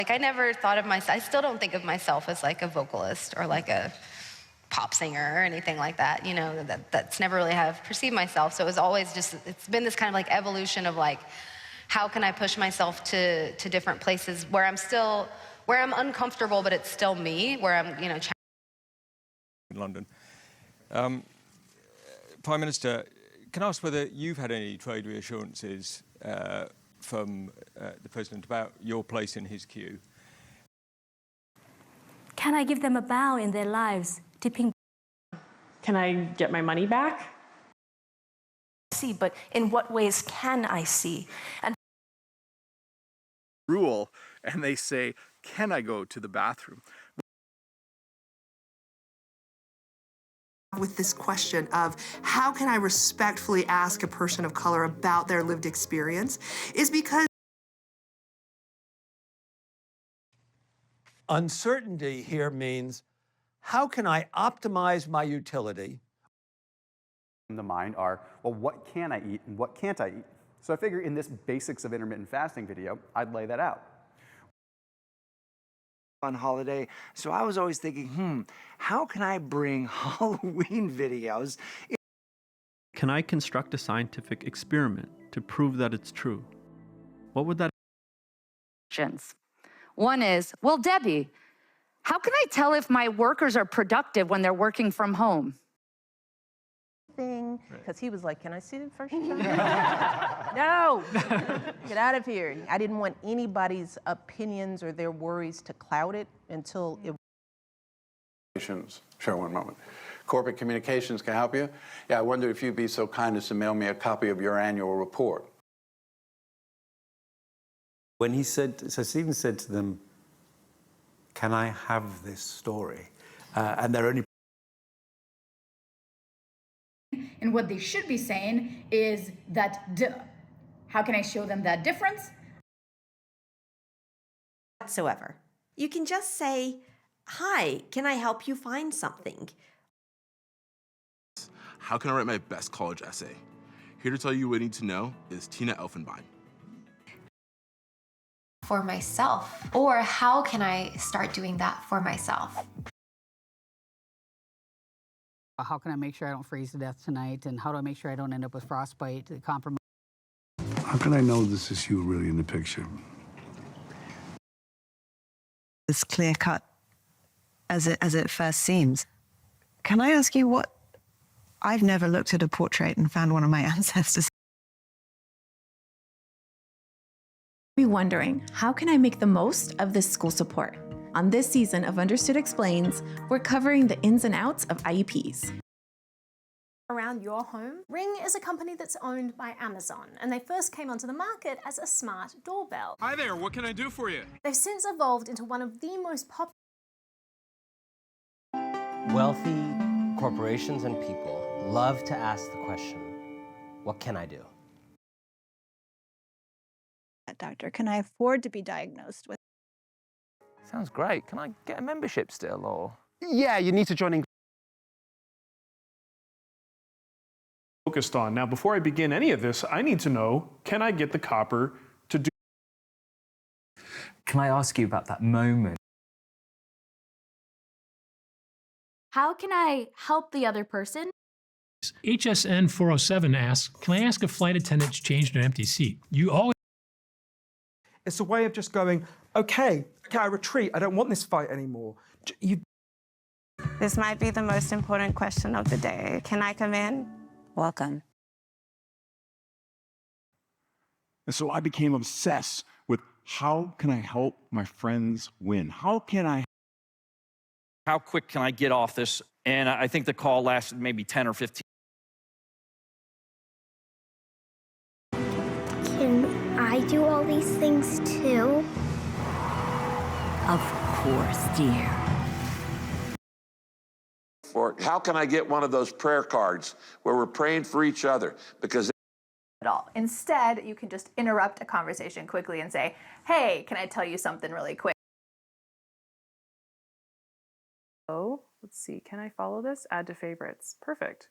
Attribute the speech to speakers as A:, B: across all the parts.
A: Like, I never thought of myself, I still don't think of myself as like a vocalist or like a pop singer or anything like that, you know, that's never really how I've perceived myself. So it was always just, it's been this kind of like evolution of like, how can I push myself to different places where I'm uncomfortable, but it's still me, where I'm, you know,
B: in London. Prime Minister, can I ask whether you've had any trade reassurances from the President about your place in his queue?
C: Can I give them a bow in their lives, tipping?
D: Can I get my money back?
C: See, but in what ways can I see? And
E: rule, and they say, can I go to the bathroom?
F: With this question of how can I respectfully ask a person of color about their lived experience is because
G: uncertainty here means how can I optimize my utility?
H: In the mind are, well, what can I eat and what can't I eat? So I figure in this basics of intermittent fasting video, I'd lay that out.
I: On holiday, so I was always thinking, how can I bring Halloween videos?
J: Can I construct a scientific experiment to prove that it's true? What would that?
K: One is, well, Debbie, how can I tell if my workers are productive when they're working from home?
L: Because he was like, can I see it first? No, get out of here. I didn't want anybody's opinions or their worries to cloud it until it.
M: Sure, one moment. Corporate Communications can help you? Yeah, I wonder if you'd be so kind as to mail me a copy of your annual report.
N: When he said, so Stephen said to them, can I have this story? And they're only.
O: And what they should be saying is that, duh. How can I show them that difference?
P: Whatsoever. You can just say, hi, can I help you find something?
Q: How can I write my best college essay? Here to tell you what you need to know is Tina Elfenbein.
R: For myself, or how can I start doing that for myself?
S: How can I make sure I don't freeze to death tonight? And how do I make sure I don't end up with frostbite, compromise?
T: How can I know this is you really in the picture?
B: As clear-cut as it first seems. Can I ask you what? I've never looked at a portrait and found one of my ancestors.
D: Be wondering, how can I make the most of this school support? On this season of Understood Explains, we're covering the ins and outs of IEPs.
E: Around your home. Ring is a company that's owned by Amazon, and they first came onto the market as a smart doorbell.
C: Hi there, what can I do for you?
E: They've since evolved into one of the most popular.
P: Wealthy corporations and people love to ask the question, what can I do?
J: Doctor, can I afford to be diagnosed with?
G: Sounds great. Can I get a membership still, or?
H: Yeah, you need to join in.
C: Focused on. Now, before I begin any of this, I need to know, can I get the copper to do?
N: Can I ask you about that moment?
D: How can I help the other person?
K: HSN 407 asks, can I ask a flight attendant to change an empty seat? You always.
L: It's a way of just going, okay, I retreat. I don't want this fight anymore.
F: This might be the most important question of the day. Can I come in?
B: Welcome.
T: And so I became obsessed with how can I help my friends win? How
G: quick can I get off this? And I think the call lasted maybe 10 or 15.
O: Can I do all these things too?
B: Of course, dear.
M: Or how can I get one of those prayer cards where we're praying for each other? Because
A: at all. Instead, you can just interrupt a conversation quickly and say, hey, can I tell you something really quick?
D: Oh, let's see. Can I follow this? Add to favorites. Perfect.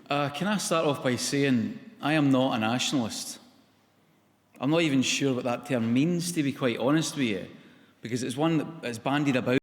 I: Can I start off by saying I am not a nationalist.
U: I'm not even sure what that term means, to be quite honest with you, because it's one that is bandied about.